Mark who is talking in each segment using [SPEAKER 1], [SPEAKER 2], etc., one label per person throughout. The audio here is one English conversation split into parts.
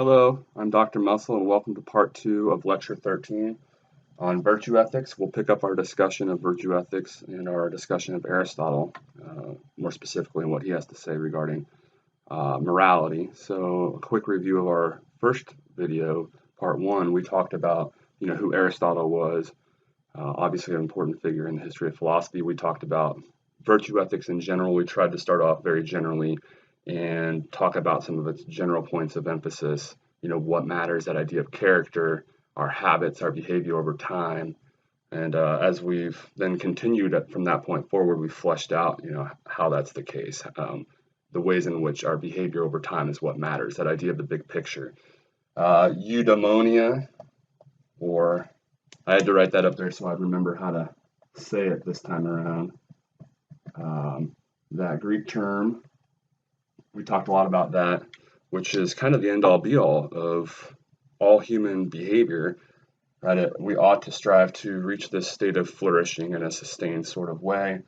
[SPEAKER 1] Hello, I'm Dr. Musil, and welcome to part 2 of Lecture 13 on virtue ethics. We'll pick up our discussion of virtue ethics in our discussion of Aristotle, more specifically what he has to say regarding morality. So, a quick review of our first video, part 1. We talked about who Aristotle was, obviously an important figure in the history of philosophy. We talked about virtue ethics in general. We tried to start off very generally and talk about some of its general points of emphasis, what matters, that idea of character, our habits, our behavior over time. And as we've then continued from that point forward, we fleshed out, how that's the case, the ways in which our behavior over time is what matters, that idea of the big picture. Eudaimonia, or I had to write that up there so I'd remember how to say it this time around. That Greek term, we talked a lot about that, which is kind of the end-all be-all of all human behavior, right? We ought to strive to reach this state of flourishing in a sustained sort of way.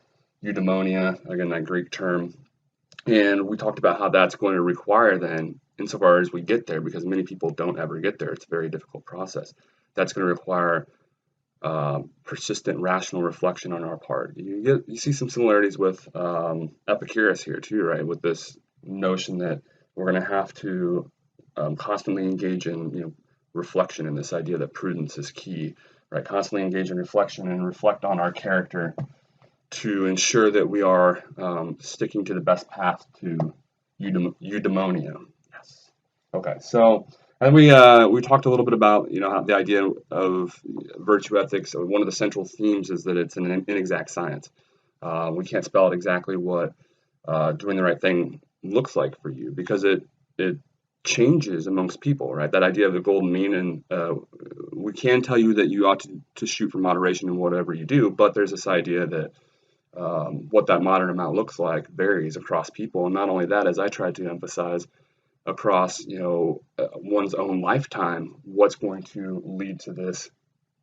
[SPEAKER 1] Eudaimonia, again, that Greek term. And we talked about how that's going to require then, insofar as we get there, because many people don't ever get there, it's a very difficult process, that's going to require persistent rational reflection on our part. You see some similarities with Epicurus here too, right? With this notion that we're going to have to constantly engage in reflection, and this idea that prudence is key, right? Constantly engage in reflection and reflect on our character to ensure that we are sticking to the best path to eudaimonia. Yes. Okay. So. And we talked a little bit about how the idea of virtue ethics. One of the central themes is that it's an inexact science. We can't spell out exactly what doing the right thing looks like for you, because it changes amongst people, right? That idea of the golden mean, and we can tell you that you ought to shoot for moderation in whatever you do, but there's this idea that what that moderate amount looks like varies across people, and not only that, as I tried to emphasize, across one's own lifetime, what's going to lead to this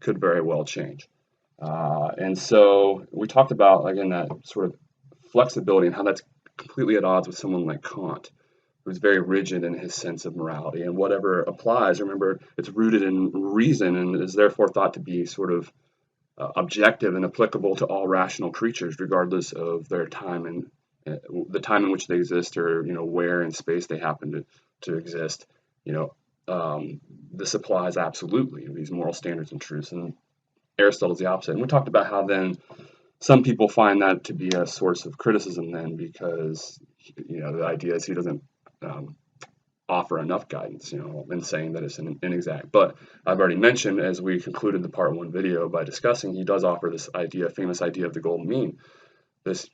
[SPEAKER 1] could very well change. And so we talked about, again, that sort of flexibility and how that's completely at odds with someone like Kant, who's very rigid in his sense of morality, and whatever applies, remember, it's rooted in reason and is therefore thought to be sort of objective and applicable to all rational creatures, regardless of their time and the time in which they exist, or where in space they happen to exist. This applies absolutely, these moral standards and truths, and Aristotle's the opposite. And we talked about how then some people find that to be a source of criticism then, because the idea is he doesn't offer enough guidance, in saying that it's inexact. But I've already mentioned, as we concluded the part 1 video by discussing, he does offer this famous idea of the golden mean, this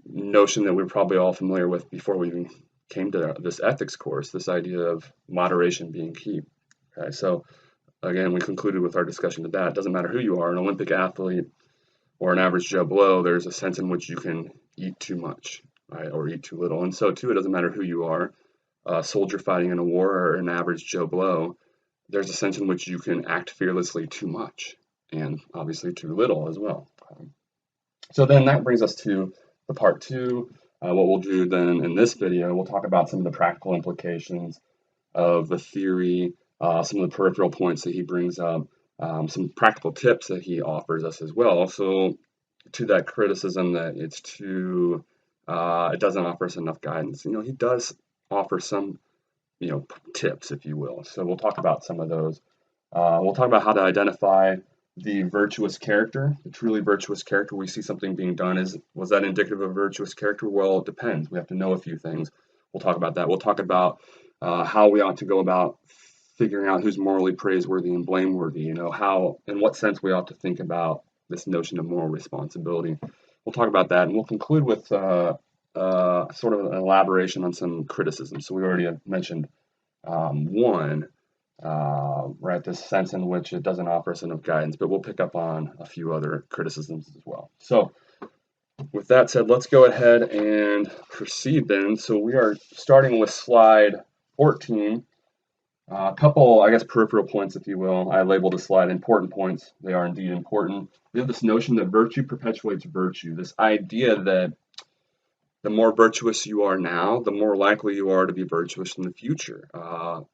[SPEAKER 1] notion that we're probably all familiar with before we even came to this ethics course, this idea of moderation being key. Okay, so again, we concluded with our discussion of that. It doesn't matter who you are, an Olympic athlete or an average Joe Blow, there's a sense in which you can eat too much, right, or eat too little. And so too, it doesn't matter who you are, a soldier fighting in a war or an average Joe Blow, there's a sense in which you can act fearlessly too much, and obviously too little as well. So then that brings us to the part 2. What we'll do then in this video, we'll talk about some of the practical implications of the theory, some of the peripheral points that he brings up, some practical tips that he offers us as well. So to that criticism that it's too, it doesn't offer us enough guidance. He does offer some, tips, if you will. So we'll talk about some of those. We'll talk about how to identify the virtuous character, the truly virtuous character. We see something being done. Was that indicative of virtuous character? Well, it depends. We have to know a few things. We'll talk about that. We'll talk about how we ought to go about figuring out who's morally praiseworthy and blameworthy. How, in what sense we ought to think about this notion of moral responsibility. We'll talk about that, and we'll conclude with sort of an elaboration on some criticism. So we already have mentioned one. Right, this sense in which it doesn't offer us enough guidance, but we'll pick up on a few other criticisms as well. So with that said, let's go ahead and proceed then. So we are starting with slide 14. A couple, I guess, peripheral points, if you will. I labeled the slide important points. They are indeed important. We have this notion that virtue perpetuates virtue, this idea that the more virtuous you are now, the more likely you are to be virtuous in the future.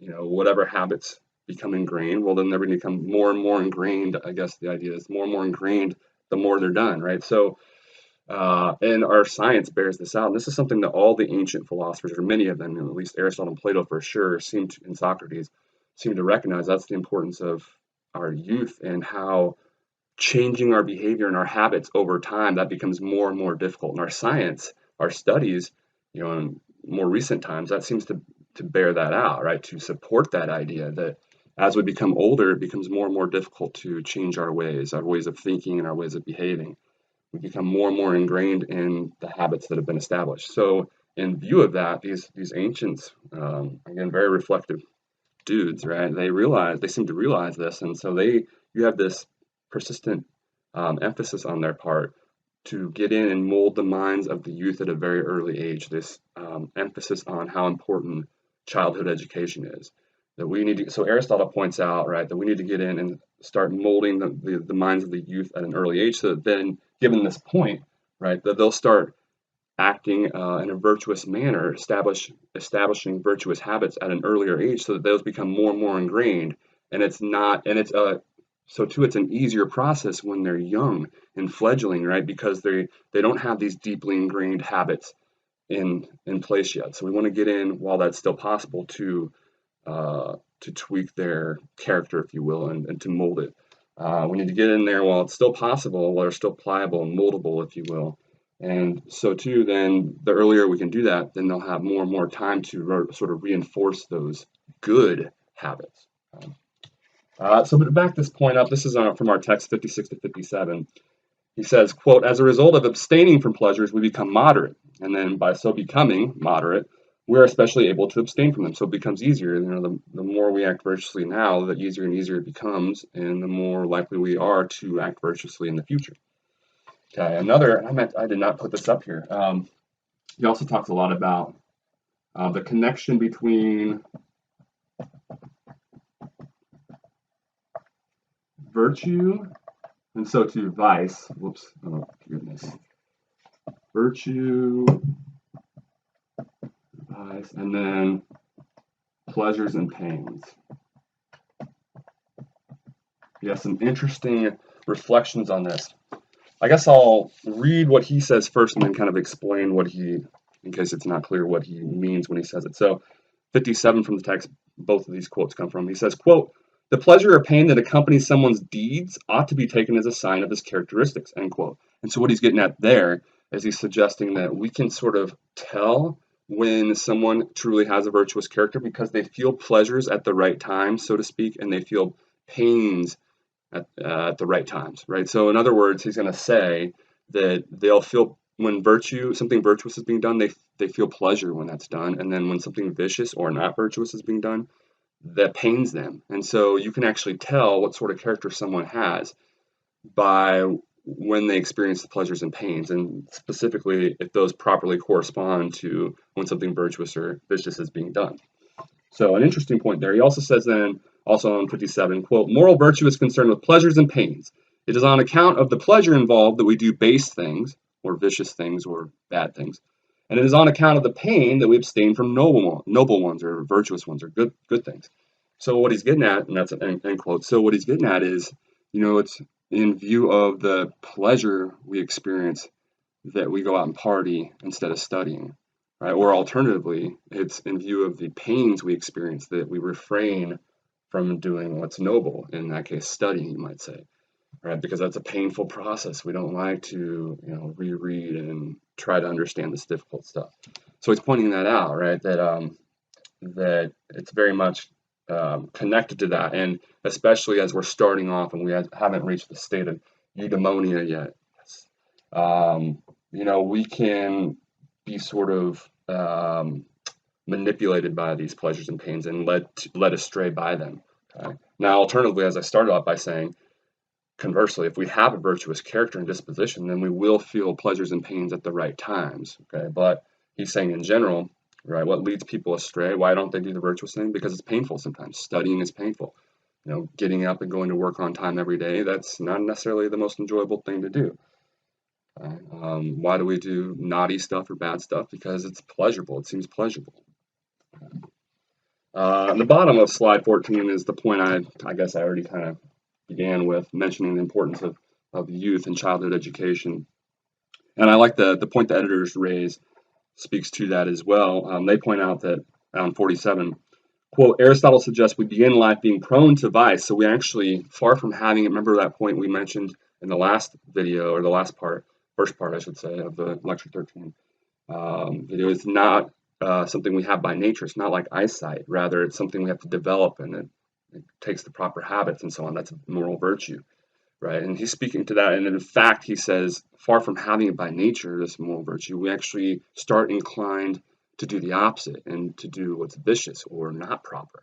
[SPEAKER 1] Whatever habits become ingrained, well, then they're going to become more and more ingrained. I guess the idea is more and more ingrained the more they're done, right? So, and our science bears this out. And this is something that all the ancient philosophers, or many of them, at least Aristotle and Plato for sure, and Socrates, seem to recognize that's the importance of our youth and how changing our behavior and our habits over time, that becomes more and more difficult. And our science, our studies, in more recent times, that seems to bear that out, right? To support that idea that as we become older, it becomes more and more difficult to change our ways of thinking and our ways of behaving. We become more and more ingrained in the habits that have been established. So in view of that, these ancients, again, very reflective dudes, right? They seem to realize this, and so you have this persistent emphasis on their part to get in and mold the minds of the youth at a very early age. This emphasis on how important childhood education is. That we need to, so Aristotle points out, right, that we need to get in and start molding the minds of the youth at an early age, so that then, given this point, right, that they'll start acting in a virtuous manner, establishing virtuous habits at an earlier age, so that those become more and more ingrained. And it's an easier process when they're young and fledgling, right? Because they don't have these deeply ingrained habits in place yet. So we want to get in while that's still possible to tweak their character, if you will, and to mold it. We need to get in there while it's still possible, while they're still pliable and moldable, if you will. And so too, then the earlier we can do that, then they'll have more and more time to sort of reinforce those good habits. So to back this point up, this is from our text 56 to 57. He says, quote, as a result of abstaining from pleasures, we become moderate. And then by so becoming moderate, we're especially able to abstain from them. So it becomes easier. The more we act virtuously now, the easier and easier it becomes, and the more likely we are to act virtuously in the future. Okay, I did not put this up here. He also talks a lot about the connection between virtue and so too vice. Whoops, oh goodness. Virtue, vice, and then pleasures and pains. Yeah, some interesting reflections on this. I guess I'll read what he says first and then kind of explain in case it's not clear what he means when he says it. So 57 from the text, both of these quotes come from. He says, quote, the pleasure or pain that accompanies someone's deeds ought to be taken as a sign of his characteristics, end quote. And so what he's getting at there is he's suggesting that we can sort of tell when someone truly has a virtuous character because they feel pleasures at the right time, so to speak, and they feel pains at the right times, right? So in other words, he's going to say that they'll feel when something virtuous is being done, they feel pleasure when that's done, and then when something vicious or not virtuous is being done, that pains them. And so you can actually tell what sort of character someone has by when they experience the pleasures and pains, and specifically if those properly correspond to when something virtuous or vicious is being done. So an interesting point there. He also says then, also on 57, quote, moral virtue is concerned with pleasures and pains. It is on account of the pleasure involved that we do base things, or vicious things, or bad things. And it is on account of the pain that we abstain from noble ones, or virtuous ones, or good things. So what he's getting at, and that's an end quote, so what he's getting at is, it's in view of the pleasure we experience that we go out and party instead of studying. Right? Or alternatively, it's in view of the pains we experience that we refrain from doing what's noble, in that case, studying, you might say, right? Because that's a painful process. We don't like to, reread and try to understand this difficult stuff. So he's pointing that out, right? That it's very much connected to that, and especially as we're starting off and we haven't reached the state of eudaimonia yet. We can be sort of manipulated by these pleasures and pains and led astray by them. Okay? Now, alternatively, as I started off by saying, conversely, if we have a virtuous character and disposition, then we will feel pleasures and pains at the right times. Okay, but he's saying in general, right, what leads people astray? Why don't they do the virtuous thing? Because it's painful sometimes. Studying is painful. Getting up and going to work on time every day, that's not necessarily the most enjoyable thing to do. Why do we do naughty stuff or bad stuff? Because it's pleasurable. It seems pleasurable. On the bottom of slide 14 is the point I guess I already kind of began with, mentioning the importance of youth and childhood education. And I like the point the editors raise speaks to that as well. They point out that on 47, quote, Aristotle suggests we begin life being prone to vice. So we actually, far from having it, remember that point we mentioned in the last video, or the last part, first part, I should say, of the lecture 13 video. It's not something we have by nature. It's not like eyesight. Rather, it's something we have to develop, and it takes the proper habits and so on. That's a moral virtue, right? And he's speaking to that. And in fact, he says, far from having it by nature, this moral virtue, we actually start inclined to do the opposite and to do what's vicious or not proper.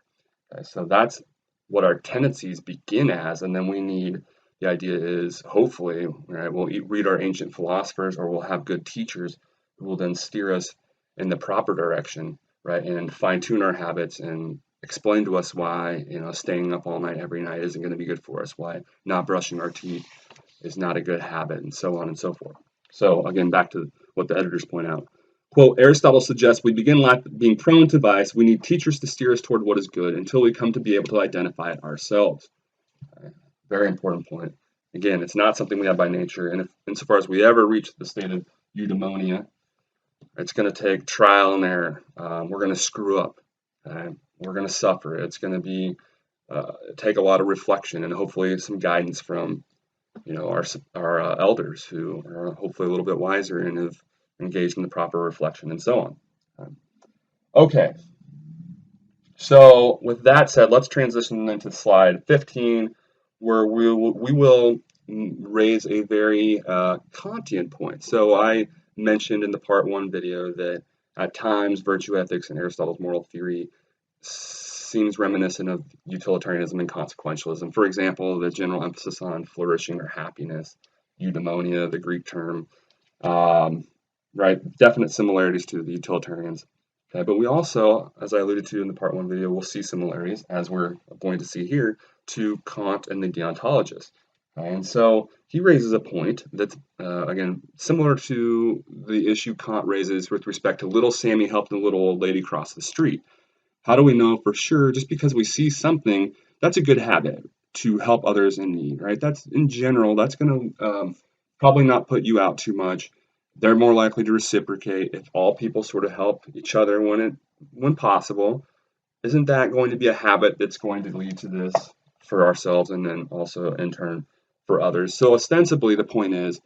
[SPEAKER 1] Okay? So that's what our tendencies begin as, and then we need, the idea is, hopefully, right, we'll read our ancient philosophers, or we'll have good teachers who will then steer us in the proper direction, right, and fine-tune our habits and explain to us why, staying up all night every night isn't going to be good for us, why not brushing our teeth is not a good habit, and so on and so forth. So again, back to what the editors point out. Quote, Aristotle suggests we begin life being prone to vice. We need teachers to steer us toward what is good until we come to be able to identify it ourselves. Okay. Very important point. Again, it's not something we have by nature, and if, insofar as we ever reach the state of eudaimonia, it's going to take trial and error. We're going to screw up. We're going to suffer. It's going to be take a lot of reflection and hopefully some guidance from our elders, who are hopefully a little bit wiser and have engaged in the proper reflection and so on. Okay. So with that said, let's transition into slide 15, where we will raise a very Kantian point. So I mentioned in the part 1 video that at times virtue ethics and Aristotle's moral theory seems reminiscent of utilitarianism and consequentialism. For example, the general emphasis on flourishing or happiness, eudaimonia, the Greek term, right? Definite similarities to the utilitarians. Okay, but we also, as I alluded to in the part 1 video, we'll see similarities, as we're going to see here, to Kant and the deontologists. And so he raises a point that's, again, similar to the issue Kant raises with respect to little Sammy helping the little old lady cross the street. How do we know for sure? Just because we see something, that's a good habit to help others in need, right? That's, in general, that's going to probably not put you out too much. They're more likely to reciprocate if all people sort of help each other when possible. Isn't that going to be a habit that's going to lead to this for ourselves and then also in turn for others? So ostensibly the point is,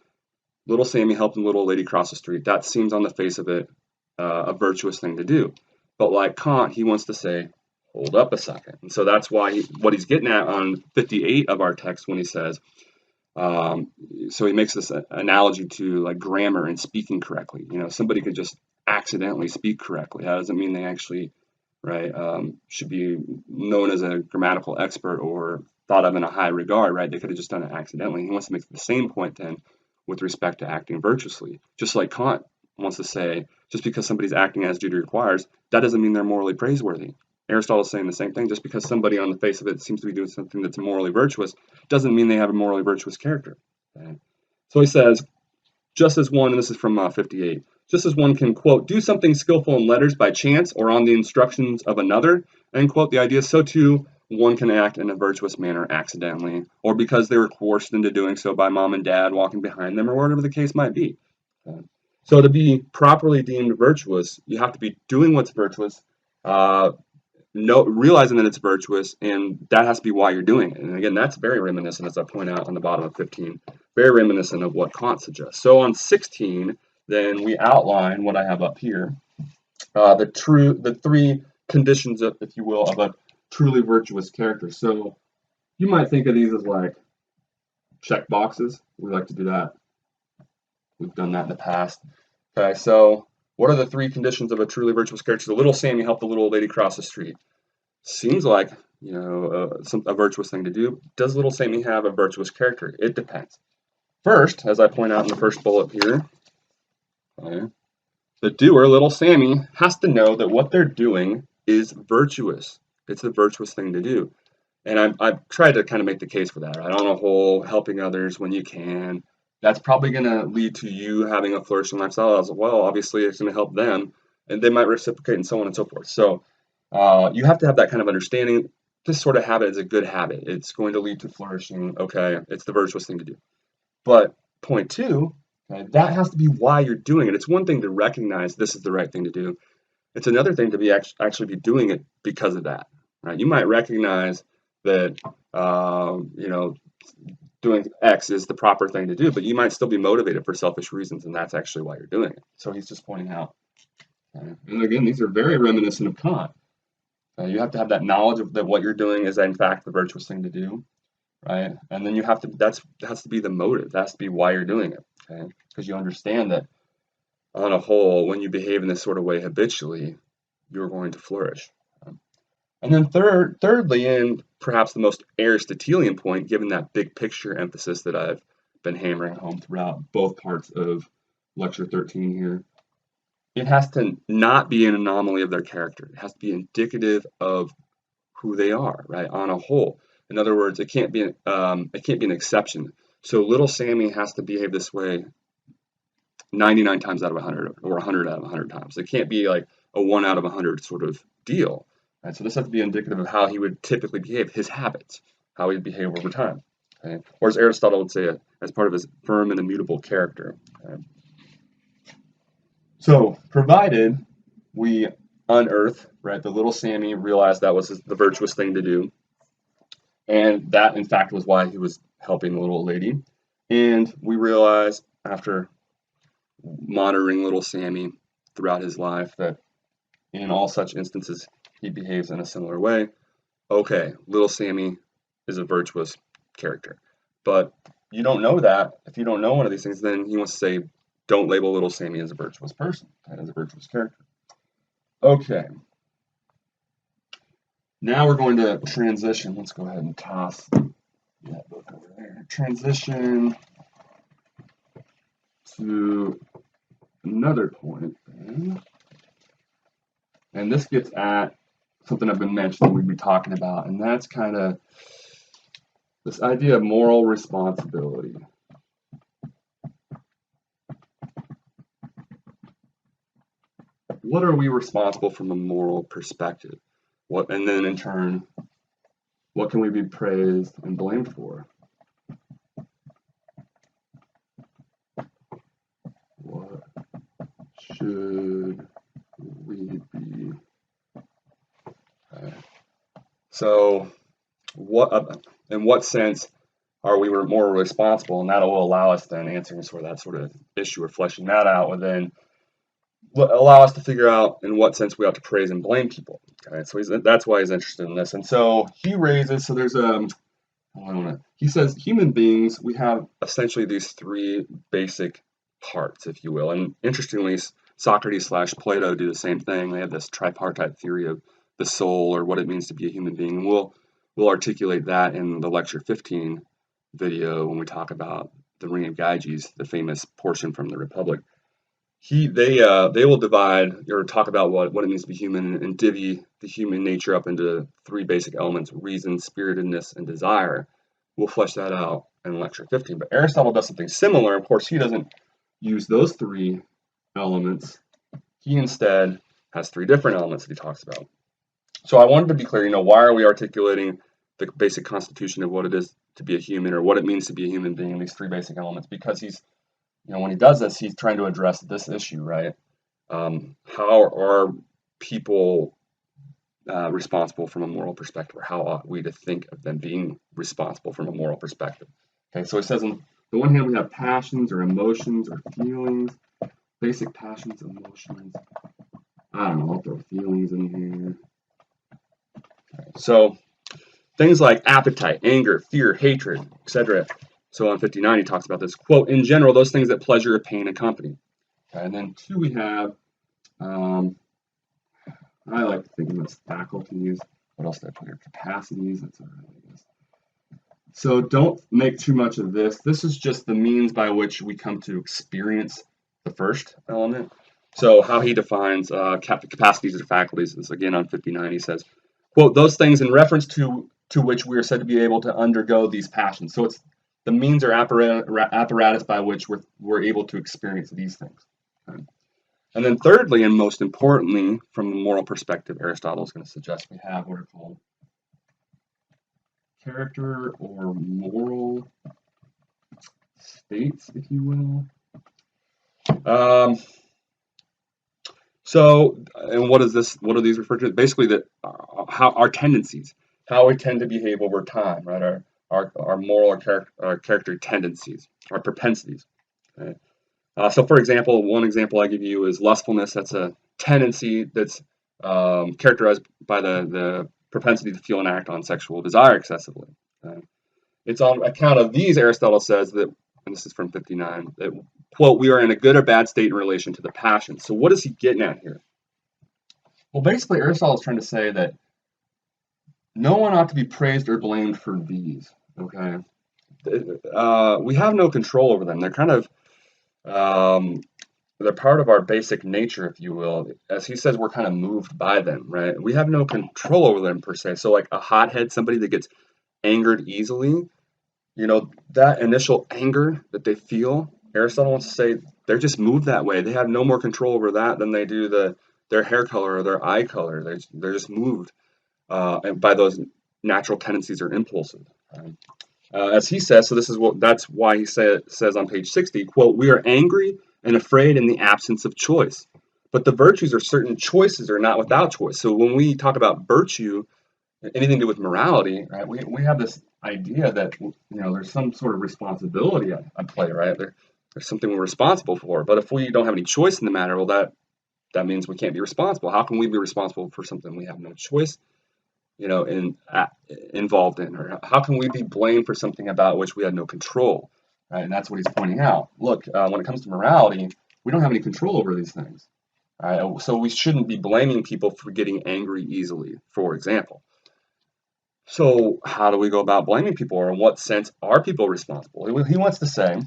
[SPEAKER 1] little Sammy helping little lady cross the street. That seems on the face of it a virtuous thing to do. But like Kant, he wants to say, hold up a second. And so that's why what he's getting at on 58 of our text when he says, so he makes this analogy to like grammar and speaking correctly. Somebody could just accidentally speak correctly. That doesn't mean they actually, right, should be known as a grammatical expert or thought of in a high regard, right? They could have just done it accidentally. He wants to make the same point then with respect to acting virtuously. Just like Kant wants to say, just because somebody's acting as duty requires, that doesn't mean they're morally praiseworthy. Aristotle is saying the same thing. Just because somebody on the face of it seems to be doing something that's morally virtuous doesn't mean they have a morally virtuous character. Okay? So he says, just as one, and this is from 58, just as one can, quote, do something skillful in letters by chance or on the instructions of another, end quote, the idea, so too one can act in a virtuous manner accidentally, or because they were coerced into doing so by mom and dad walking behind them, or whatever the case might be. Okay? So to be properly deemed virtuous, you have to be doing what's virtuous, realizing that it's virtuous, and that has to be why you're doing it. And again, that's very reminiscent, as I point out on the bottom of 15, very reminiscent of what Kant suggests. So on 16, then we outline what I have up here, the three conditions, if you will, of a truly virtuous character. So you might think of these as like check boxes. We like to do that. We've done that in the past. Okay, so what are the three conditions of a truly virtuous character? The little Sammy helped the little old lady cross the street. Seems like, a virtuous thing to do. Does little Sammy have a virtuous character? It depends. First, as I point out in the first bullet here, okay, the doer, little Sammy, has to know that what they're doing is virtuous. It's a virtuous thing to do. And I've tried to kind of make the case for that, right? On a whole, helping others when you can, that's probably going to lead to you having a flourishing lifestyle as well. Obviously, it's going to help them, and they might reciprocate and so on and so forth. So you have to have that kind of understanding. This sort of habit is a good habit. It's going to lead to flourishing. Okay, it's the virtuous thing to do. But point two, okay, that has to be why you're doing it. It's one thing to recognize this is the right thing to do. It's another thing to be actually be doing it because of that, right? You might recognize that doing X is the proper thing to do, but you might still be motivated for selfish reasons, and that's actually why you're doing it. So he's just pointing out. Okay? And again, these are very reminiscent of Kant. You have to have that knowledge of that what you're doing is in fact the virtuous thing to do, right? And then you have to that has to be the motive. That has to be why you're doing it, okay? Because you understand that on a whole, when you behave in this sort of way habitually, you're going to flourish. And then thirdly, and perhaps the most Aristotelian point, given that big picture emphasis that I've been hammering home throughout both parts of lecture 13 here, it has to not be an anomaly of their character. It has to be indicative of who they are, right, on a whole. In other words, it can't be an exception. So little Sammy has to behave this way 99 times out of 100 or 100 out of 100 times. It can't be like a 1 out of 100 sort of deal. Right? So this has to be indicative of how he would typically behave, his habits, how he'd behave over time. Okay? Or as Aristotle would say, as part of his firm and immutable character. Okay? So provided we unearth, right, the little Sammy realized that was the virtuous thing to do, and that in fact was why he was helping the little lady, and we realize after monitoring little Sammy throughout his life that in all such instances he behaves in a similar way. Okay, little Sammy is a virtuous character. But you don't know that. If you don't know one of these things, then he wants to say, don't label little Sammy as a virtuous person, as a virtuous character. Okay. Now we're going to transition. Let's go ahead and toss that book over there. Transition to another point. And this gets at something I've been mentioning we'd be talking about, and that's kind of this idea of moral responsibility. What are we responsible from a moral perspective? And then in turn, what can we be praised and blamed for? What should we be? So, in what sense are we more responsible? And that will allow us then answering sort of that sort of issue or fleshing that out would then allow us to figure out in what sense we ought to praise and blame people. Okay, so that's why he's interested in this. And so he raises, so there's he says human beings, we have essentially these three basic parts, if you will. And interestingly, Socrates / Plato do the same thing. They have this tripartite theory of the soul or what it means to be a human being. And we'll articulate that in the lecture 15 video when we talk about the Ring of Gyges, the famous portion from the Republic. They will divide or talk about what it means to be human and divvy the human nature up into three basic elements: reason, spiritedness, and desire. We'll flesh that out in lecture 15. But Aristotle does something similar. Of course, he doesn't use those three elements. He instead has three different elements that he talks about. So I wanted to be clear, why are we articulating the basic constitution of what it is to be a human or what it means to be a human being in these three basic elements? Because he's when he does this, he's trying to address this issue, right? How are people responsible from a moral perspective, or how ought we to think of them being responsible from a moral perspective? Okay, so he says on the one hand we have passions or emotions or feelings, basic passions, emotions. I don't know, I'll throw feelings in here. Okay, so things like appetite, anger, fear, hatred, etc. So on 59, he talks about this, quote, in general, those things that pleasure or pain accompany. Okay, and then two, we have, I like to think of them as faculties. What else did I put here? Capacities. That's all right, I guess. So don't make too much of this. This is just the means by which we come to experience the first element. So how he defines capacities or faculties is, again, on 59, he says, quote, those things in reference to which we are said to be able to undergo these passions. So it's the means or apparatus by which we're able to experience these things. Okay? And then thirdly, and most importantly, from a moral perspective, Aristotle is going to suggest we have what are called character or moral states, if you will. And what is this? What are these referred to? Basically, that how our tendencies, how we tend to behave over time, right? Our moral or character tendencies, our propensities. Okay? So, for example, one example I give you is lustfulness. That's a tendency that's characterized by the propensity to feel and act on sexual desire excessively. Okay? It's on account of these, Aristotle says that, and this is from 59, that, quote, we are in a good or bad state in relation to the passions. So what is he getting at here? Well, basically, Aristotle is trying to say that no one ought to be praised or blamed for these, okay? We have no control over them. They're kind of, they're part of our basic nature, if you will. As he says, we're kind of moved by them, right? We have no control over them, per se. So like a hothead, somebody that gets angered easily, that initial anger that they feel, Aristotle wants to say they're just moved that way. They have no more control over that than they do their hair color or their eye color. They're just moved by those natural tendencies or impulses. As he says, so that's why he says on page 60, quote, we are angry and afraid in the absence of choice. But the virtues are certain choices are not without choice. So when we talk about virtue, anything to do with morality, right? We have this idea that there's some sort of responsibility at play, right? There's something we're responsible for. But if we don't have any choice in the matter, well, that means we can't be responsible. How can we be responsible for something we have no choice, involved in? Or how can we be blamed for something about which we had no control, right? And that's what he's pointing out. Look, when it comes to morality, we don't have any control over these things. Right? So we shouldn't be blaming people for getting angry easily, for example. So how do we go about blaming people, or in what sense are people responsible? He wants to say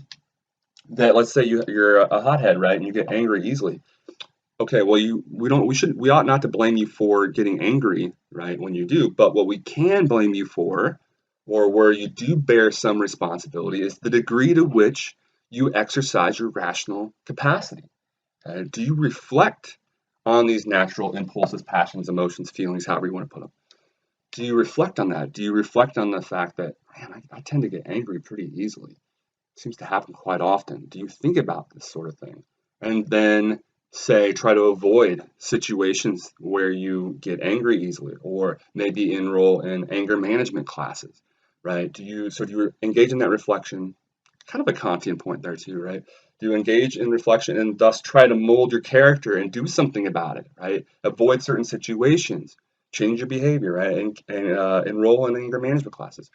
[SPEAKER 1] that, let's say you're a hothead, right, and you get angry easily. Okay, well, we ought not to blame you for getting angry, right, when you do. But what we can blame you for, or where you do bear some responsibility, is the degree to which you exercise your rational capacity. Do you reflect on these natural impulses, passions, emotions, feelings, however you want to put them? Do you reflect on that? Do you reflect on the fact that, man, I tend to get angry pretty easily? It seems to happen quite often. Do you think about this sort of thing? And then, say, try to avoid situations where you get angry easily, or maybe enroll in anger management classes, right? Do you engage in that reflection? Kind of a Kantian point there too, right? Do you engage in reflection and thus try to mold your character and do something about it, right? Avoid certain situations, change your behavior, right? And enroll in anger management classes.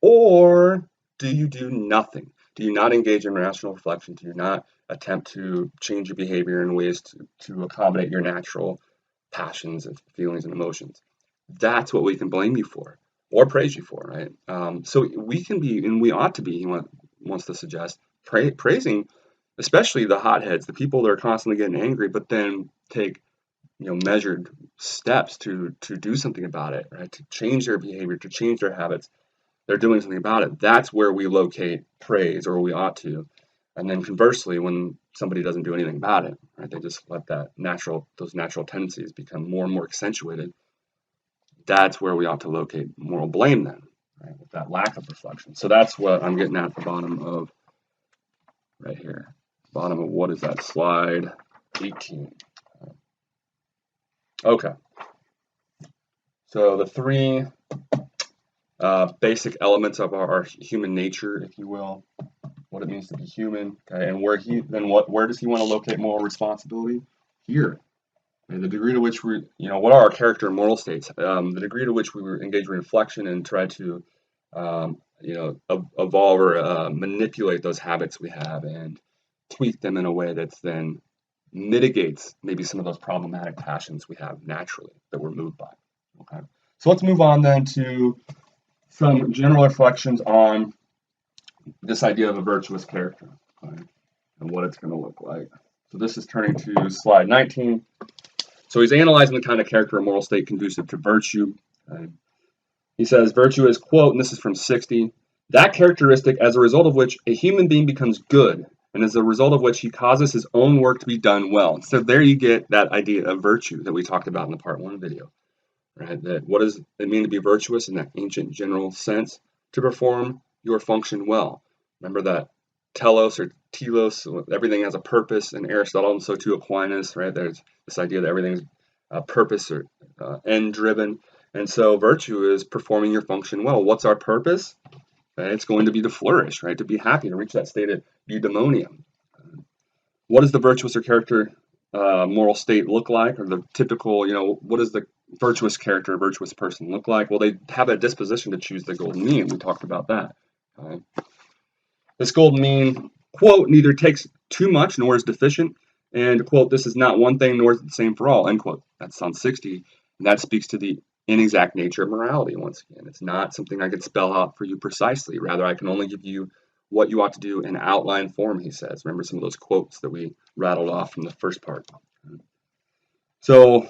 [SPEAKER 1] Or do you do nothing? Do you not engage in rational reflection? Do you not attempt to change your behavior in ways to accommodate your natural passions and feelings and emotions? That's what we can blame you for or praise you for, right? So we can be, and we ought to be, he wants to suggest, praising especially the hotheads, the people that are constantly getting angry, but then take measured steps to do something about it, right? To change their behavior, to change their habits. They're doing something about it. That's where we locate praise, or we ought to. And then conversely, when somebody doesn't do anything about it, right? They just let those natural tendencies become more and more accentuated. That's where we ought to locate moral blame then, right? With that lack of reflection. So that's what I'm getting at the bottom of right here. Bottom of what is that? Slide 18. Okay. So the three basic elements of our human nature, if you will, what it means to be human, okay, and where does he want to locate moral responsibility? Here. Okay, the degree to which what are our character and moral states? The degree to which we engage in reflection and try to, evolve or manipulate those habits we have and tweak them in a way that's then mitigates maybe some of those problematic passions we have naturally that we're moved by. Okay, so let's move on then to some general reflections on this idea of a virtuous character, okay, and what it's going to look like. So this is turning to slide 19. So he's analyzing the kind of character or moral state conducive to virtue. Okay. He says virtue is, quote, and this is from 60, That characteristic as a result of which a human being becomes good, and as a result of which he causes his own work to be done well. So there you get that idea of virtue that we talked about in the part 1 video, right? That what does it mean to be virtuous in that ancient general sense? To perform your function well. Remember that telos or telos, everything has a purpose in Aristotle, and so too Aquinas, right? There's this idea that everything's purpose or end driven. And so virtue is performing your function well. What's our purpose? It's going to be to flourish, right? To be happy, to reach that state of eudaimonia. What does the virtuous or character moral state look like? Or the typical, what does the virtuous character, virtuous person look like? Well, they have a disposition to choose the golden mean. We talked about that. This golden mean, quote, neither takes too much nor is deficient, and, quote, this is not one thing nor is it the same for all, end quote. That's on 60. And that speaks to the inexact nature of morality, once again. It's not something I could spell out for you precisely. Rather, I can only give you what you ought to do in outline form, he says. Remember some of those quotes that we rattled off from the first part. So,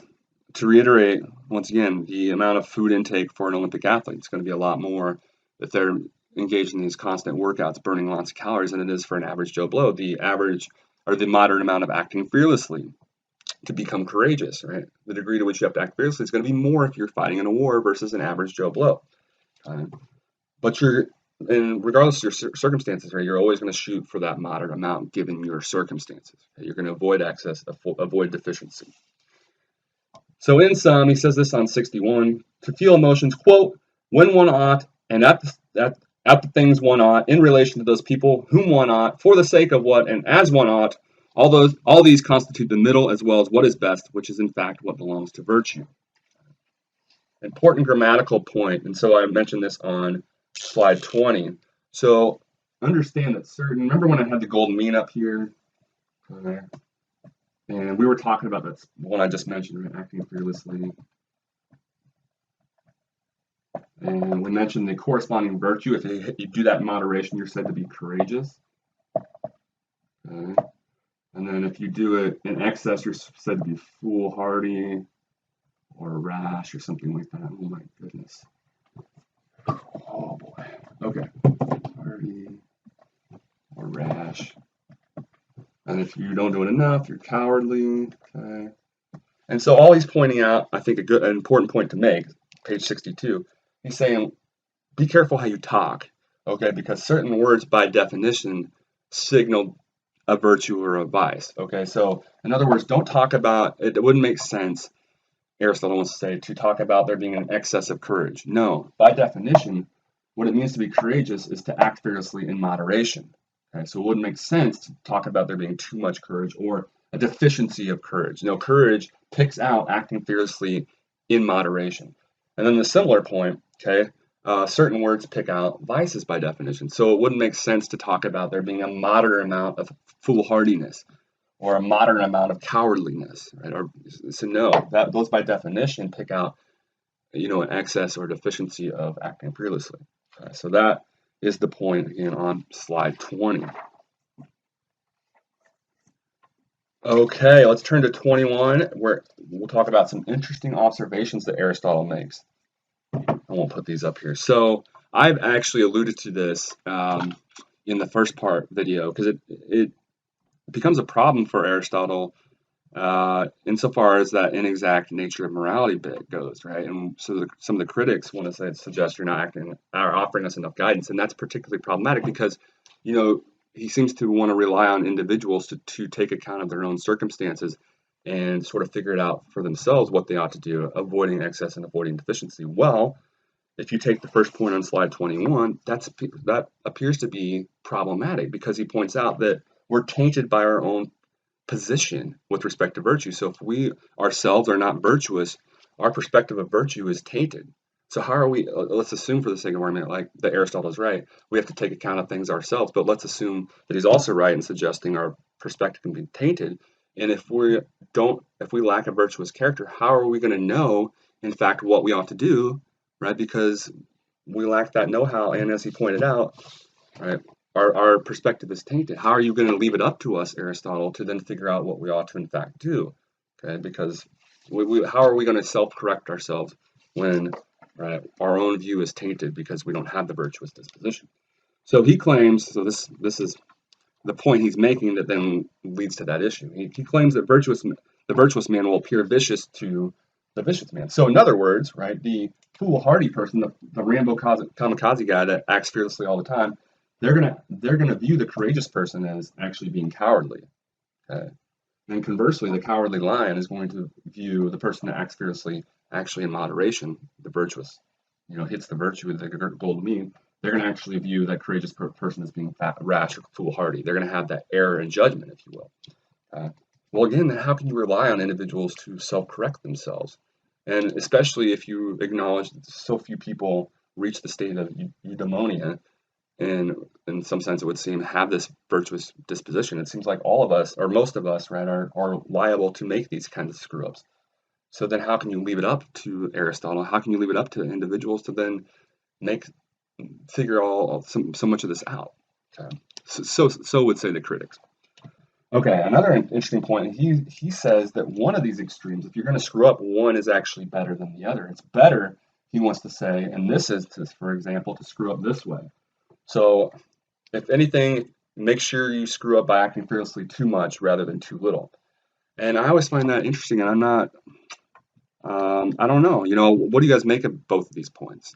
[SPEAKER 1] to reiterate, once again, the amount of food intake for an Olympic athlete is going to be a lot more if they're engaged in these constant workouts, burning lots of calories, than it is for an average Joe Blow. The average or the moderate amount of acting fearlessly to become courageous, right? The degree to which you have to act fearlessly is going to be more if you're fighting in a war versus an average Joe Blow. But regardless of your circumstances, right, you're always going to shoot for that moderate amount given your circumstances. Okay? You're going to avoid excess, avoid deficiency. So in sum, he says this on 61, to feel emotions, quote, when one ought, and at the things one ought, in relation to those people whom one ought, for the sake of what and as one ought, all these constitute the middle as well as what is best, which is in fact what belongs to virtue. Important grammatical point, and so I mentioned this on slide 20. So understand that remember when I had the golden mean up here? And we were talking about that one I just mentioned, right? Acting fearlessly. And we mentioned the corresponding virtue. If you do that in moderation, you're said to be courageous. Okay. And then if you do it in excess, you're said to be foolhardy or rash or something like that. Oh my goodness. Oh boy. Okay. Hardy or rash. And if you don't do it enough, you're cowardly. Okay. And so all he's pointing out, I think an important point to make, page 62, he's saying, be careful how you talk, okay? Because certain words by definition signal a virtue or a vice, okay? So in other words, don't talk about, it wouldn't make sense, Aristotle wants to say, to talk about there being an excess of courage. No, by definition, what it means to be courageous is to act fearlessly in moderation. Okay? So it wouldn't make sense to talk about there being too much courage or a deficiency of courage. No, courage picks out acting fearlessly in moderation. And then the similar point, okay, certain words pick out vices by definition. So it wouldn't make sense to talk about there being a moderate amount of foolhardiness or a moderate amount of cowardliness, right? Or so no, those by definition pick out, an excess or deficiency of acting fearlessly. So that is the point again on slide 20. Okay, let's turn to 21, where we'll talk about some interesting observations that Aristotle makes. I won't put these up here. So I've actually alluded to this in the first part video because it becomes a problem for Aristotle insofar as that inexact nature of morality bit goes, right? And so some of the critics want to suggest you're not offering us enough guidance, and that's particularly problematic because, he seems to want to rely on individuals to take account of their own circumstances and sort of figure it out for themselves what they ought to do, avoiding excess and avoiding deficiency. Well, if you take the first point on slide 21, that appears to be problematic because he points out that we're tainted by our own position with respect to virtue. So if we ourselves are not virtuous, our perspective of virtue is tainted. So how are we, let's assume for the sake of argument, like that Aristotle is right, we have to take account of things ourselves, but let's assume that he's also right in suggesting our perspective can be tainted. And if we lack a virtuous character, how are we going to know, in fact, what we ought to do, right? Because we lack that know-how, and as he pointed out, right, our perspective is tainted. How are you going to leave it up to us, Aristotle, to then figure out what we ought to in fact do? Okay, because how are we going to self-correct ourselves when, right, our own view is tainted because we don't have the virtuous disposition? So he claims, so this is the point he's making that then leads to that issue. He claims that the virtuous man will appear vicious to the vicious man. So in other words, right, the foolhardy person, the Rambo kamikaze guy that acts fearlessly all the time, they're gonna view the courageous person as actually being cowardly. Okay? And conversely, the cowardly lion is going to view the person that acts fearlessly actually in moderation, the virtuous, hits the virtue with the golden mean. They're going to actually view that courageous person as being rash or foolhardy. They're going to have that error in judgment, if you will. Well, again, how can you rely on individuals to self-correct themselves? And especially if you acknowledge that so few people reach the state of eudaimonia, and in some sense it would seem have this virtuous disposition. It seems like all of us, or most of us, right, are liable to make these kinds of screw-ups. So then how can you leave it up to Aristotle? How can you leave it up to individuals to then figure so much of this out? Okay. So would say the critics. Okay, another interesting point, he says that one of these extremes, if you're going to screw up, one is actually better than the other. It's better, he wants to say, and this is, for example, to screw up this way. So if anything, make sure you screw up by acting fearlessly too much rather than too little. And I always find that interesting, and I'm not, I don't know, what do you guys make of both of these points?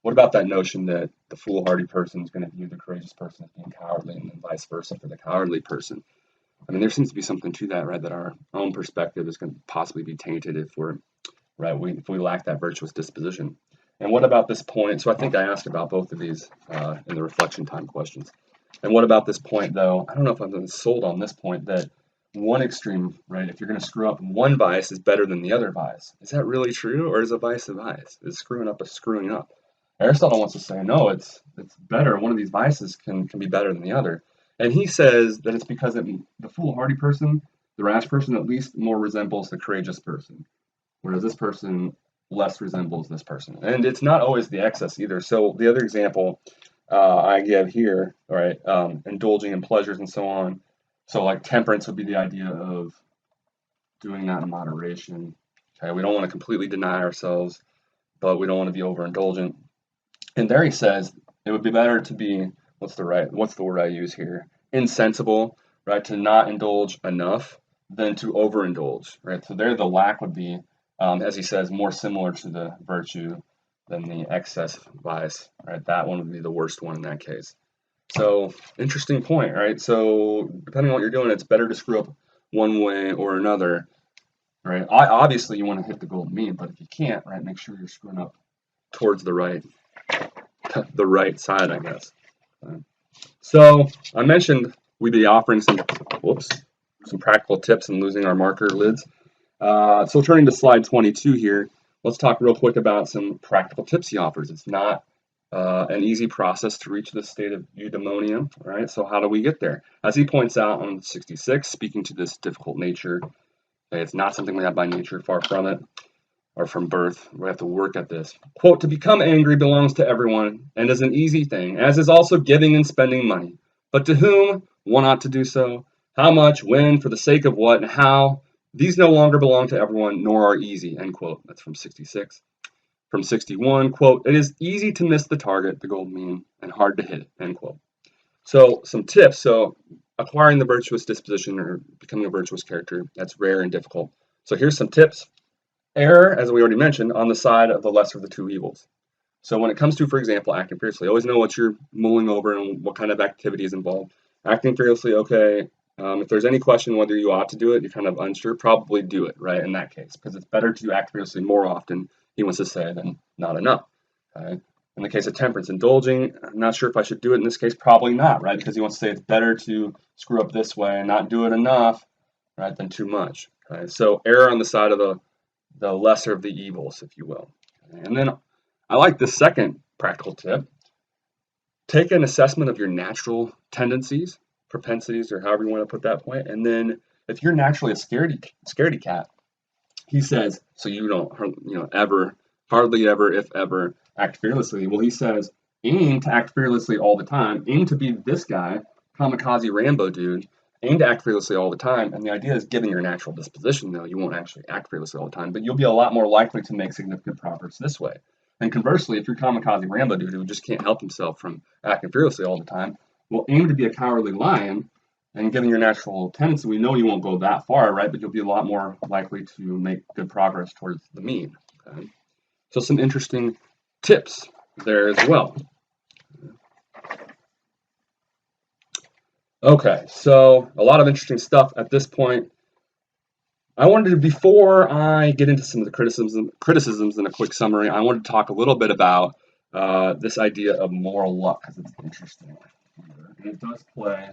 [SPEAKER 1] What about that notion that the foolhardy person is going to view the courageous person as being cowardly, and then vice versa for the cowardly person? I mean, there seems to be something to that, right? That our own perspective is going to possibly be tainted if we lack that virtuous disposition. And what about this point? So I think I asked about both of these in the reflection time questions. And what about this point, though? I don't know if I'm sold on this point that one extreme, right? If you're going to screw up, one vice is better than the other vice. Is that really true, or is a vice a vice? Is screwing up a screwing up? Aristotle wants to say no. It's better. One of these vices can be better than the other. And he says that it's because the foolhardy person, the rash person, at least more resembles the courageous person, whereas this person less resembles this person. And it's not always the excess either. So the other example I give here, all right, indulging in pleasures and so on. So like temperance would be the idea of doing that in moderation. Okay, we don't want to completely deny ourselves, but we don't want to be overindulgent. And there he says it would be better to be, what's the word I use here? Insensible, right? To not indulge enough than to overindulge, right? So there the lack would be, as he says, more similar to the virtue than the excess vice, right? That one would be the worst one in that case. So interesting point, right? So depending on what you're doing, it's better to screw up one way or another, right? Obviously you want to hit the golden mean, but if you can't, right, make sure you're screwing up towards the right side, I guess. So I mentioned we'd be offering some practical tips in losing our marker lids. So turning to slide 22 here, let's talk real quick about some practical tips he offers. It's not an easy process to reach this state of eudaimonia, right? So how do we get there? As he points out on 66, speaking to this difficult nature, okay, it's not something we have by nature, far from it, or from birth. We have to work at this. Quote, to become angry belongs to everyone and is an easy thing, as is also giving and spending money. But to whom? One ought to do so. How much, when, for the sake of what, and how? These no longer belong to everyone, nor are easy, end quote. That's from 66. From 61, quote, it is easy to miss the target, the golden mean, and hard to hit it, end quote. So some tips. So acquiring the virtuous disposition or becoming a virtuous character, that's rare and difficult. So here's some tips. Err, as we already mentioned, on the side of the lesser of the two evils. So when it comes to, for example, acting fearlessly, always know what you're mulling over and what kind of activity is involved. Acting fearlessly, okay, if there's any question whether you ought to do it, you're kind of unsure, probably do it, right, in that case, because it's better to act fearlessly more often, he wants to say, than not enough. Okay? In the case of temperance, indulging, I'm not sure if I should do it in this case, probably not, right, because he wants to say it's better to screw up this way and not do it enough, right, than too much. Okay? So err on the side of the lesser of the evils, if you will. And then I like the second practical tip. Take an assessment of your natural tendencies, propensities, or however you want to put that point. And then if you're naturally a scaredy cat, he says, so you don't, hardly ever, if ever, act fearlessly. Well, he says, aim to act fearlessly all the time. Aim to be this guy, kamikaze Rambo dude. Aim to act fearlessly all the time. And the idea is, given your natural disposition, though, you won't actually act fearlessly all the time, but you'll be a lot more likely to make significant progress this way. And conversely, if you're kamikaze Rambo dude who just can't help himself from acting fearlessly all the time, will aim to be a cowardly lion. And given your natural tendency, we know you won't go that far, right? But you'll be a lot more likely to make good progress towards the mean. Okay? So some interesting tips there as well. Okay, so a lot of interesting stuff at this point. I wanted to, before I get into some of the criticisms in a quick summary, I wanted to talk a little bit about this idea of moral luck, because it's interesting. And it does play,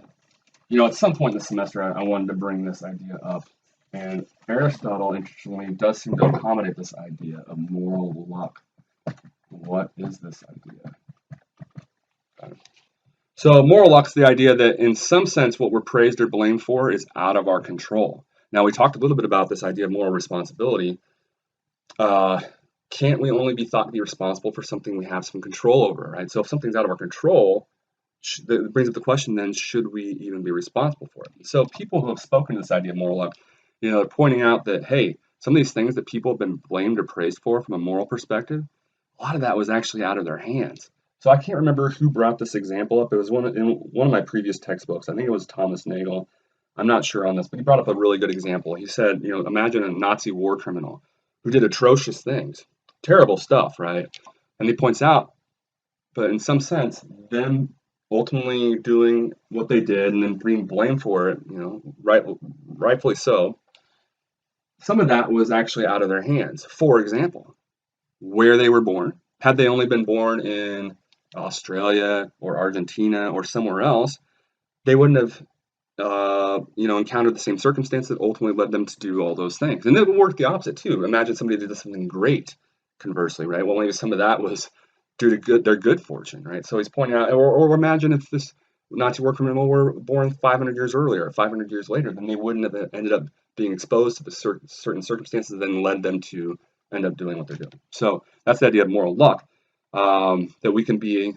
[SPEAKER 1] at some point in the semester, I wanted to bring this idea up. And Aristotle, interestingly, does seem to accommodate this idea of moral luck. What is this idea? Okay. So moral luck is the idea that in some sense what we're praised or blamed for is out of our control. Now, we talked a little bit about this idea of moral responsibility. Can't we only be thought to be responsible for something we have some control over, right? So if something's out of our control, that brings up the question then, should we even be responsible for it? So people who have spoken to this idea of moral luck, they're pointing out that, hey, some of these things that people have been blamed or praised for from a moral perspective, a lot of that was actually out of their hands. So I can't remember who brought this example up. It was in one of my previous textbooks. I think it was Thomas Nagel. I'm not sure on this, but he brought up a really good example. He said, imagine a Nazi war criminal who did atrocious things, terrible stuff, right? And he points out, but in some sense, them ultimately doing what they did and then being blamed for it, rightfully so, some of that was actually out of their hands. For example, where they were born. Had they only been born in Australia or Argentina or somewhere else, they wouldn't have encountered the same circumstance that ultimately led them to do all those things. And it would work the opposite too. Imagine somebody did something great, conversely, right? Well, maybe some of that was due to their good fortune, right? So he's pointing out, or imagine if this Nazi war criminal were born 500 years earlier, 500 years later, then they wouldn't have ended up being exposed to the certain circumstances that then led them to end up doing what they're doing. So that's the idea of moral luck, that we can be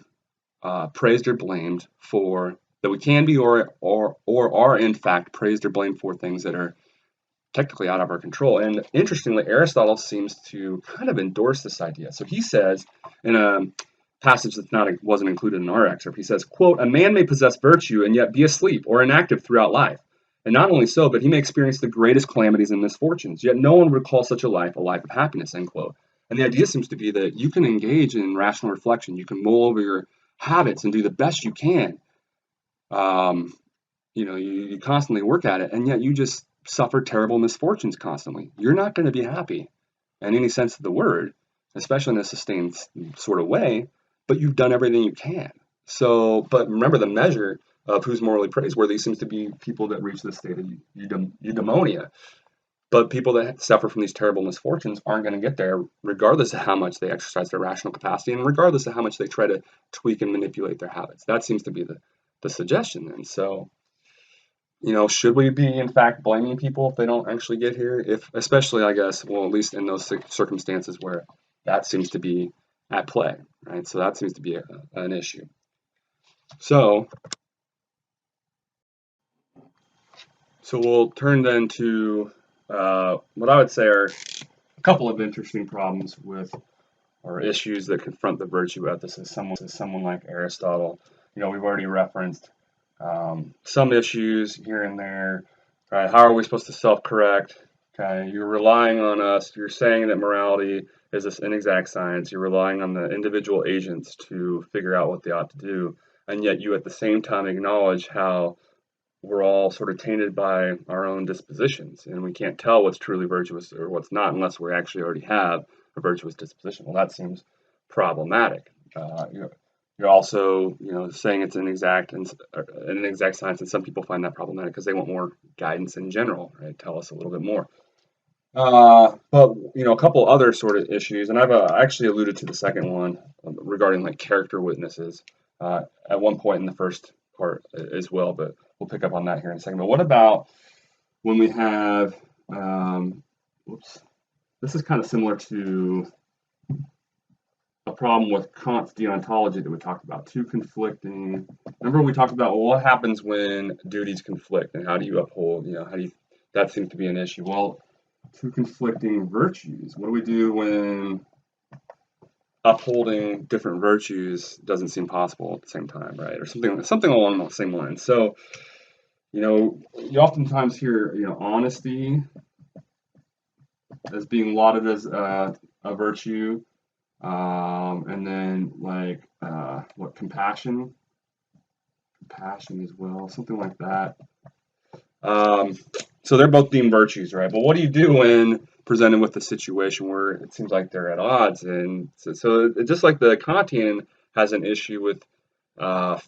[SPEAKER 1] praised or blamed for, that we can be or are in fact praised or blamed for things that are technically out of our control. And interestingly, Aristotle seems to kind of endorse this idea. So he says in a passage that wasn't included in our excerpt, he says, quote, "A man may possess virtue and yet be asleep or inactive throughout life. And not only so, but he may experience the greatest calamities and misfortunes, yet no one would call such a life of happiness," end quote. And the idea seems to be that you can engage in rational reflection, you can mull over your habits and do the best you can. You constantly work at it, and yet you just suffer terrible misfortunes constantly. You're not going to be happy in any sense of the word, especially in a sustained sort of way, but you've done everything you can. So, but remember, the measure of who's morally praiseworthy seems to be people that reach this state of eudaimonia. But people that suffer from these terrible misfortunes aren't going to get there, regardless of how much they exercise their rational capacity and regardless of how much they try to tweak and manipulate their habits. That seems to be the suggestion. And so, should we be in fact blaming people if they don't actually get here? Especially, I guess, well, at least in those circumstances where that seems to be at play, right? So that seems to be an issue. So we'll turn then to what I would say are a couple of interesting problems with, or issues that confront the virtue ethicist, someone like Aristotle. We've already referenced some issues here and there, right? How are we supposed to self-correct? Okay, you're relying on us. You're saying that morality is this inexact science. You're relying on the individual agents to figure out what they ought to do, and yet you at the same time acknowledge how we're all sort of tainted by our own dispositions, and we can't tell what's truly virtuous or what's not unless we actually already have a virtuous disposition. Well, that seems problematic. You're also, saying it's an exact science, and some people find that problematic because they want more guidance in general, right? Tell us a little bit more. But a couple other sort of issues, and I've actually alluded to the second one regarding like character witnesses at one point in the first part as well, but we'll pick up on that here in a second. But what about when we have, this is kind of similar to a problem with Kant's deontology that we talked about. Two conflicting. Remember we talked about, well, what happens when duties conflict and how do you uphold? That seems to be an issue. Well, two conflicting virtues. What do we do when upholding different virtues doesn't seem possible at the same time, right? Or something along the same lines. So, you oftentimes hear, honesty as being lauded as a virtue, and then like compassion as well, something like that. So they're both deemed virtues, right? But what do you do when presented with a situation where it seems like they're at odds? And so just like the Kantian has an issue with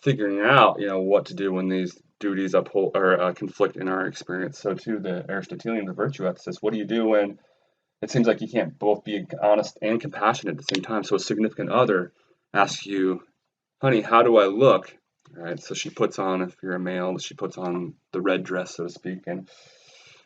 [SPEAKER 1] figuring out, what to do when these duties uphold or conflict in our experience. So too, the Aristotelian, the virtue ethicist, what do you do when it seems like you can't both be honest and compassionate at the same time? So a significant other asks you, honey, how do I look? All right, so she puts on, if you're a male, she puts on the red dress, so to speak, and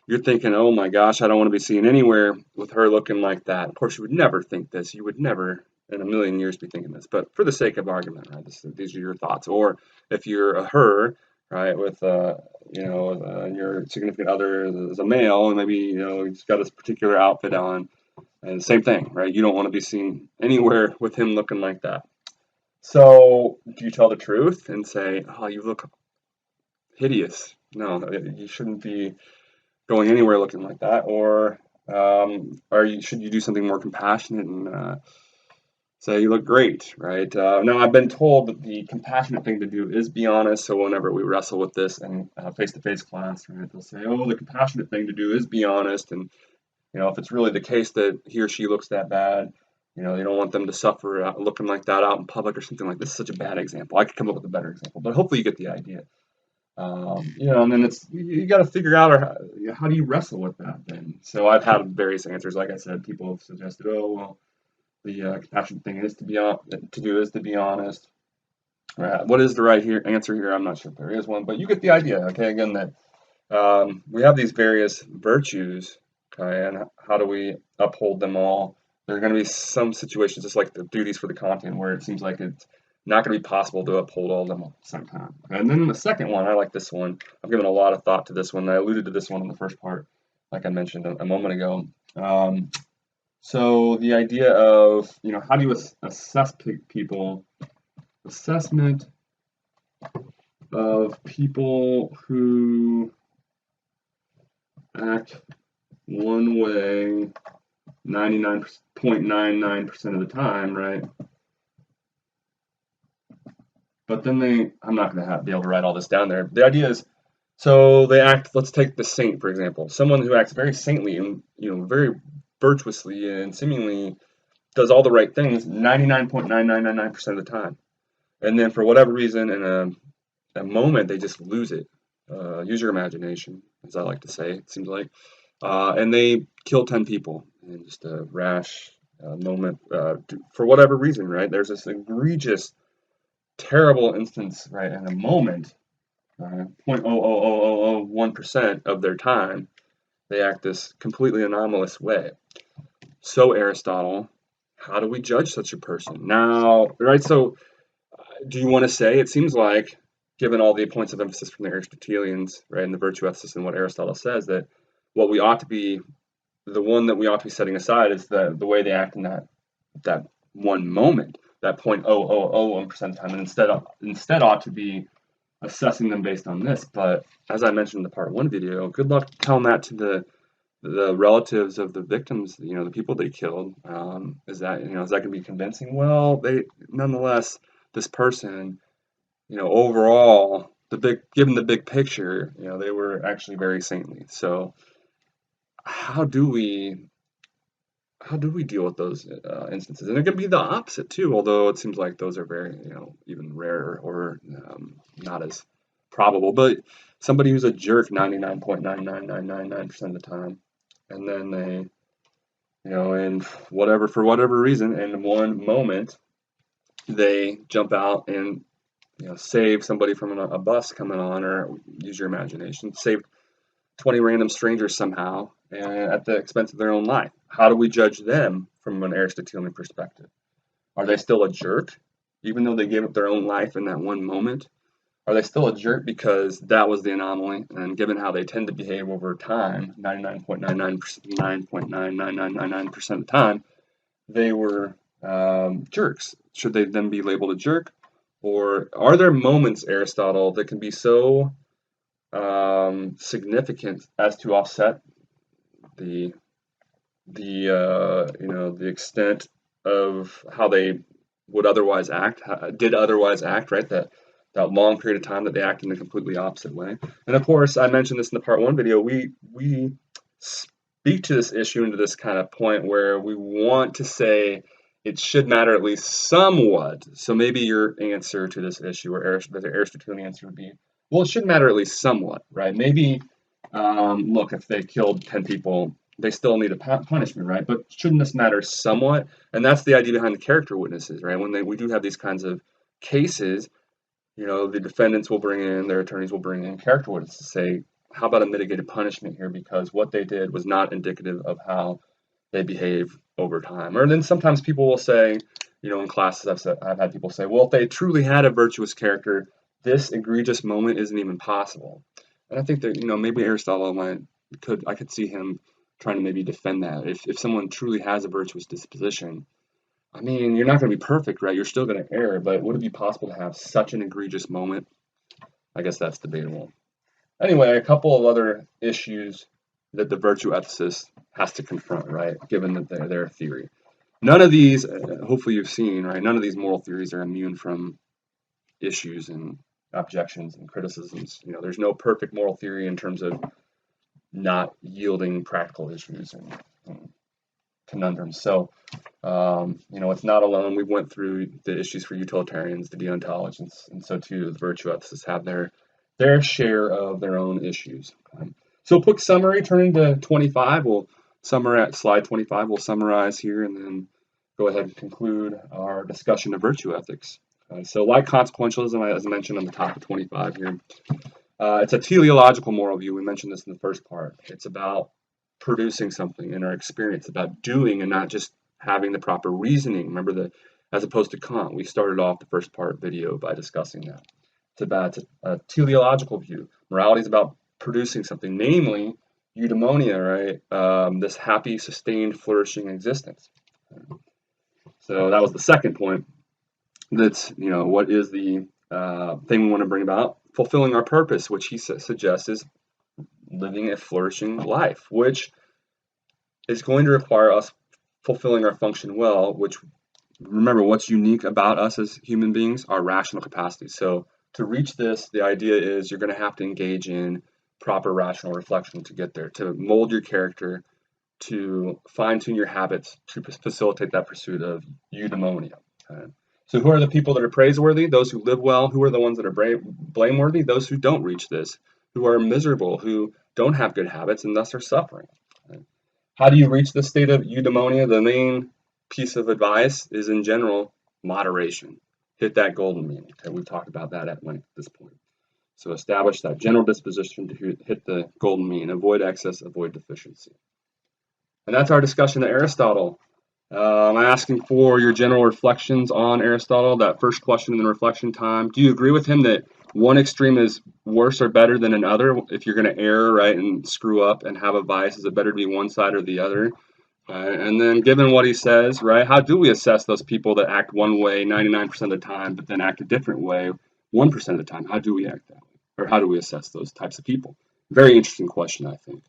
[SPEAKER 1] you're thinking, oh my gosh, I don't want to be seen anywhere with her looking like that. Of course, you would never think this. You would never in a million years be thinking this, but for the sake of argument, right, these are your thoughts. Or if you're a her, right, with, your significant other is a male, and maybe, he's got this particular outfit on, and same thing, right? You don't want to be seen anywhere with him looking like that. So, do you tell the truth and say, "Oh, you look hideous"? No, you shouldn't be going anywhere looking like that. Or, should you do something more compassionate and say, "You look great," right? Now, I've been told that the compassionate thing to do is be honest. So, whenever we wrestle with this in face-to-face class, right, they'll say, "Oh, the compassionate thing to do is be honest," and if it's really the case that he or she looks that bad, they don't want them to suffer looking like that out in public or something like this. Is such a bad example. I could come up with a better example, but hopefully you get the idea. And then you got to figure out how do you wrestle with that then. So I've had various answers. Like I said, people have suggested, oh well, the compassionate thing is to be honest. What is the right answer here? I'm not sure if there is one, but you get the idea. Okay, again that we have these various virtues. Okay, and how do we uphold them all? There are going to be some situations, just like the duties for the Kantian, where it seems like it's not going to be possible to uphold all of them at the same time. And then the second one, I like this one. I've given a lot of thought to this one. I alluded to this one in the first part, like I mentioned a moment ago. So the idea of, how do you assess people? Assessment of people who act one way 99.99% of the time, right? But then I'm not going to be able to write all this down there. The idea is, so they act, let's take the saint, for example. Someone who acts very saintly and, very virtuously and seemingly does all the right things 99.9999% of the time. And then for whatever reason, in a moment, they just lose it. Use your imagination, as I like to say, it seems like. And they kill 10 people in just a rash moment for whatever reason, right? There's this egregious, terrible instance, right? In a moment, 0.00001% of their time, they act this completely anomalous way. So Aristotle, how do we judge such a person? Now, right? So, do you want to say it seems like, given all the points of emphasis from the Aristotelians, right, and the virtue ethicists and what Aristotle says, that what we ought to be, the one that we ought to be setting aside is the way they act in that one moment, that 0.00001% of the time, and instead ought to be assessing them based on this. But as I mentioned in the part 1 video, good luck telling that to the relatives of the victims, the people they killed. Is that going to be convincing? Well, they nonetheless, this person, overall, given the big picture, they were actually very saintly. So how do we deal with those instances? And it can be the opposite too, although it seems like those are very, even rarer or not as probable. But somebody who's a jerk 99.99999% of the time, and then they, and for whatever reason, in one moment, they jump out and save somebody from a bus coming on, or use your imagination, save 20 random strangers somehow, and at the expense of their own life. How do we judge them from an Aristotelian perspective? Are they still a jerk, even though they gave up their own life in that one moment? Are they still a jerk because that was the anomaly, and given how they tend to behave over time, 99.99% of the time, they were jerks. Should they then be labeled a jerk? Or are there moments, Aristotle, that can be so significant as to offset the the extent of how they would otherwise act, did otherwise act, right? That long period of time that they act in a completely opposite way. And of course, I mentioned this in the part one video. We speak to this issue into this kind of point where we want to say it should matter at least somewhat. So maybe your answer to this issue, or the Aristotelian answer, would be, well, it should matter at least somewhat, right? Maybe look, if they killed 10 people, they still need a punishment, right? But shouldn't this matter somewhat? And that's the idea behind the character witnesses, right? When we do have these kinds of cases, the defendants will bring in, their attorneys will bring in character witnesses to say, how about a mitigated punishment here because what they did was not indicative of how they behave over time. Or then sometimes people will say, in classes I've had people say, well, if they truly had a virtuous character, this egregious moment isn't even possible. And I think that, maybe Aristotle I could see him trying to maybe defend that. If someone truly has a virtuous disposition, I mean, you're not going to be perfect, right? You're still going to err, but would it be possible to have such an egregious moment? I guess that's debatable. Anyway, a couple of other issues that the virtue ethicist has to confront, right? Given that their theory. None of these, hopefully you've seen, right? None of these moral theories are immune from issues and objections and criticisms. There's no perfect moral theory in terms of not yielding practical issues and conundrums. So, it's not alone. We went through the issues for utilitarians, the deontologists, and so too the virtue ethicists have their share of their own issues. So, quick summary. Turning to 25, we'll summarize slide 25. We'll summarize here and then go ahead and conclude our discussion of virtue ethics. So, like consequentialism, as I mentioned on the top of 25 here, it's a teleological moral view. We mentioned this in the first part. It's about producing something in our experience, about doing and not just having the proper reasoning. Remember as opposed to Kant, we started off the first part video by discussing that. It's about a teleological view. Morality is about producing something, namely eudaimonia, right? This happy, sustained, flourishing existence. So that was the second point. That's, what is the thing we want to bring about? Fulfilling our purpose, which he suggests is living a flourishing life, which is going to require us fulfilling our function well, which, remember, what's unique about us as human beings? Our rational capacities. So to reach this, the idea is you're going to have to engage in proper rational reflection to get there, to mold your character, to fine-tune your habits, to facilitate that pursuit of eudaimonia. Okay? So who are the people that are praiseworthy? Those who live well. Who are the ones that are blameworthy? Those who don't reach this, who are miserable, who don't have good habits and thus are suffering. Okay? How do you reach this state of eudaimonia? The main piece of advice is, in general, moderation. Hit that golden mean. Okay, we've talked about that at length at this point. So establish that general disposition to hit the golden mean. Avoid excess, avoid deficiency. And that's our discussion of Aristotle. I'm asking for your general reflections on Aristotle, that first question in the reflection time. Do you agree with him that one extreme is worse or better than another? If you're going to err, right, and screw up and have a vice, is it better to be one side or the other? And then given what he says, right, how do we assess those people that act one way 99% of the time, but then act a different way 1% of the time? How do we act that way? Or how do we assess those types of people? Very interesting question, I think.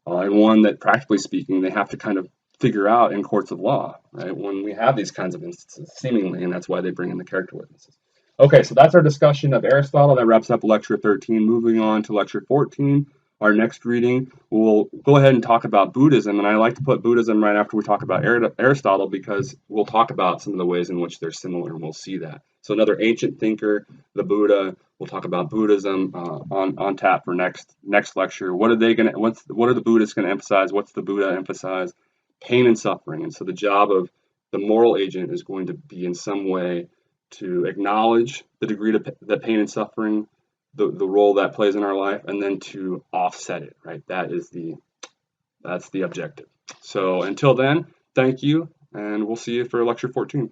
[SPEAKER 1] And one that, practically speaking, they have to kind of figure out in courts of law, right, when we have these kinds of instances, seemingly, and that's why they bring in the character witnesses. Okay, so that's our discussion of Aristotle. That wraps up lecture 13. Moving on to lecture 14, our next reading, we'll go ahead and talk about Buddhism, and I like to put Buddhism right after we talk about Aristotle because we'll talk about some of the ways in which they're similar, and we'll see that. So another ancient thinker, the Buddha. We'll talk about Buddhism on tap for next lecture. What are the Buddhists going to emphasize? What's the Buddha emphasize? Pain and suffering. And so the job of the moral agent is going to be in some way to acknowledge the degree that pain and suffering, the role that plays in our life, and then to offset it, right? That's the objective. So until then, thank you, and we'll see you for lecture 14.